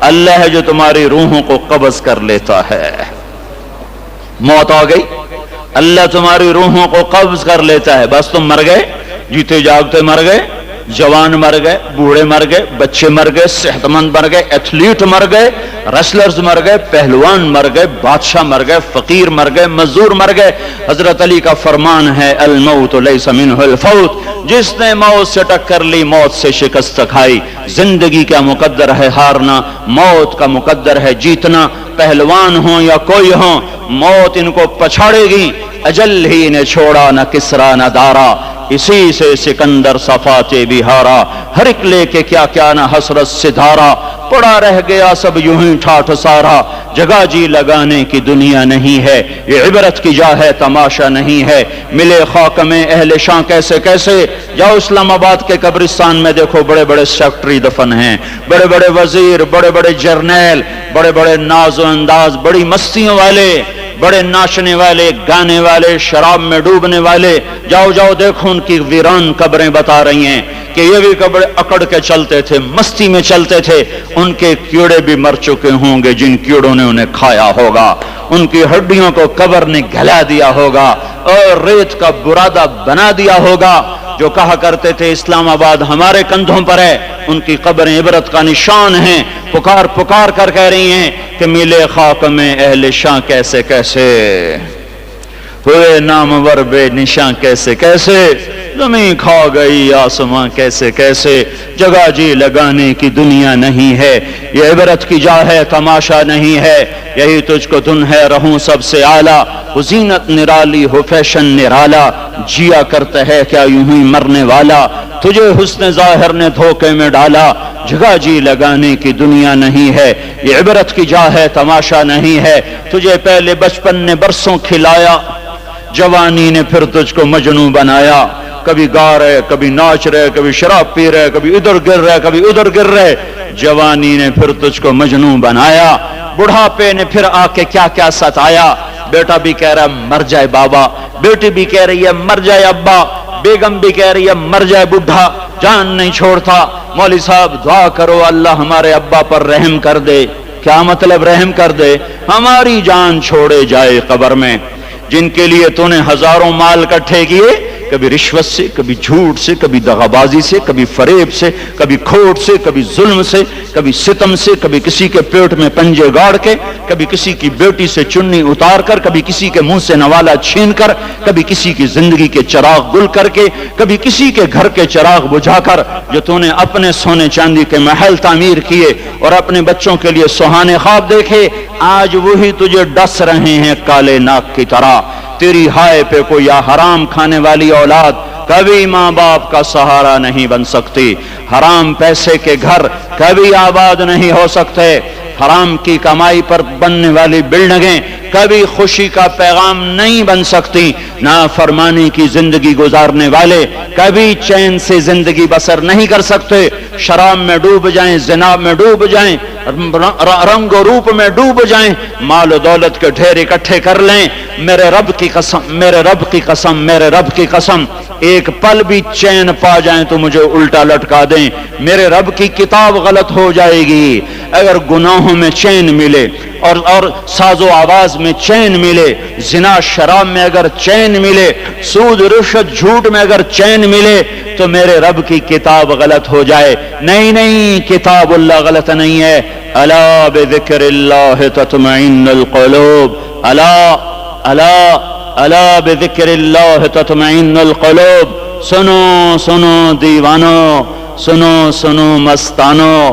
اللہ ہے جو تمہاری روحوں کو قبض کر لیتا ہے. موت آ گئی, اللہ تمہاری روحوں کو قبض کر لیتا ہے, بس تم مر گئے, جیتے جاگتے مر گئے, جوان مر گئے, بوڑھے مر گئے, بچے مر گئے, صحت مند مر گئے, ایتھلیٹ مر گئے, ریسلرز مر گئے, پہلوان مر گئے, بادشاہ مر گئے, فقیر مر گئے, مزدور مر گئے. حضرت علی کا فرمان ہے الموت لیس منہ الفوت, جس نے موت سے ٹکر لی موت سے شکست کھائی. زندگی کا مقدر ہے ہارنا, موت کا مقدر ہے جیتنا. پہلوان ہوں یا کوئی ہوں, موت ان کو پچھاڑے گی. اجل ہی نے چھوڑا نہ کسرا نہ دارا, اسی سے سکندر صفاتے بہارا. ہر ایک لے کے کیا کیا نہ حسرت ستارہ, پڑا رہ گیا سب یوں ہی ٹھاٹھ سارا. جگہ جی لگانے کی دنیا نہیں ہے, یہ عبرت کی جا ہے تماشا نہیں ہے. ملے خاک میں اہل شاں کیسے کیسے, جاؤ اسلام آباد کے قبرستان میں دیکھو, بڑے بڑے سیکٹری دفن ہیں, بڑے بڑے وزیر, بڑے بڑے جرنیل, بڑے بڑے ناز و انداز, بڑی مستیوں والے, بڑے ناچنے والے, گانے والے, شراب میں ڈوبنے والے. جاؤ جاؤ دیکھو ان کی ویران قبریں بتا رہی ہیں کہ یہ بھی قبر اکڑ کے چلتے تھے, مستی میں چلتے تھے. ان کے کیڑے بھی مر چکے ہوں گے جن کیڑوں نے انہیں کھایا ہوگا. ان کی ہڈیوں کو قبر نے گلا دیا ہوگا اور ریت کا برادہ بنا دیا ہوگا. جو کہا کرتے تھے اسلام آباد ہمارے کندھوں پر ہے, ان کی قبریں عبرت کا نشان ہیں. پکار پکار کر کہہ رہی ہیں کہ ملے خاک میں اہل شاں کیسے کیسے, ہوئے نامور بے نشاں کیسے کیسے, زمین کھا گئی آسماں کیسے کیسے. جگہ جی لگانے کی دنیا نہیں ہے, یہ عبرت کی جا ہے تماشا نہیں ہے. یہی تجھ کو دن ہے رہوں سب سے اعلیٰ, ہو زینت نرالی ہو فیشن نرالا. جیا کرتا ہے کیا یوں ہی مرنے والا, تجھے حسن ظاہر نے دھوکے میں ڈالا. جگہ جی لگانے کی دنیا نہیں ہے, یہ عبرت کی جا ہے تماشا نہیں ہے. تجھے پہلے بچپن نے برسوں کھلایا, جوانی نے پھر تجھ کو مجنوں بنایا. کبھی گا رہے, کبھی ناچ رہے, کبھی شراب پی رہے, کبھی ادھر گر رہے, کبھی ادھر گر رہے. جوانی نے پھر تجھ کو مجنوں بنایا. بڑھاپے نے پھر آ کے کیا کیا ستایا. بیٹا بھی کہہ رہا ہے مر جائے بابا, بیٹی بھی کہہ رہی ہے مر جائے ابا, بیگم بھی کہہ رہی ہے مر جائے بڈھا, جان نہیں چھوڑتا. مولوی صاحب دعا کرو اللہ ہمارے ابا پر رحم کر دے. کیا مطلب رحم کر دے؟ ہماری جان چھوڑے جائے قبر میں. جن کے لیے تو نے ہزاروں مال اکٹھے کیے, کبھی رشوت سے, کبھی جھوٹ سے, کبھی دغابازی سے, کبھی فریب سے, کبھی کھوٹ سے, کبھی ظلم سے, کبھی ستم سے, کبھی کسی کے پیٹ میں پنجے گاڑ کے, کبھی کسی کی بیٹی سے چنی اتار کر, کبھی کسی کے منہ سے نوالا چھین کر, کبھی کسی کی زندگی کے چراغ گل کر کے, کبھی کسی کے گھر کے چراغ بجھا کر. جو تو نے اپنے سونے چاندی کے محل تعمیر کیے اور اپنے بچوں کے لیے سہانے خواب دیکھے, آج وہی تجھے ڈس رہے ہیں کالے ناک کی طرح. تیری ہائے پہ کوئی یا حرام کھانے والی اولاد کبھی ماں باپ کا سہارا نہیں بن سکتی. حرام پیسے کے گھر کبھی آباد نہیں ہو سکتے. حرام کی کمائی پر بننے والی بلڈنگیں کبھی خوشی کا پیغام نہیں بن سکتی. نافرمانی کی زندگی گزارنے والے کبھی چین سے زندگی بسر نہیں کر سکتے. شراب میں ڈوب جائیں, زنا میں ڈوب جائیں, رنگ و روپ میں ڈوب جائیں, مال و دولت کے ڈھیر اکٹھے کر لیں, میرے رب کی قسم, میرے رب کی قسم, میرے رب کی قسم, ایک پل بھی چین پا جائیں تو مجھے الٹا لٹکا دیں. میرے رب کی کتاب غلط ہو جائے گی. اگر گناہوں میں چین ملے اور ساز و آواز میں چین ملے, زنا شراب میں اگر چین ملے, سود رشوت جھوٹ میں اگر چین ملے, تو میرے رب کی کتاب غلط ہو جائے. نہیں نہیں, کتاب اللہ غلط نہیں ہے. الا بذکر اللہ تطمئن القلوب, الا الا الا بذکر اللہ تطمئن القلوب. سنو سنو دیوانو, سنو سنو مستانو,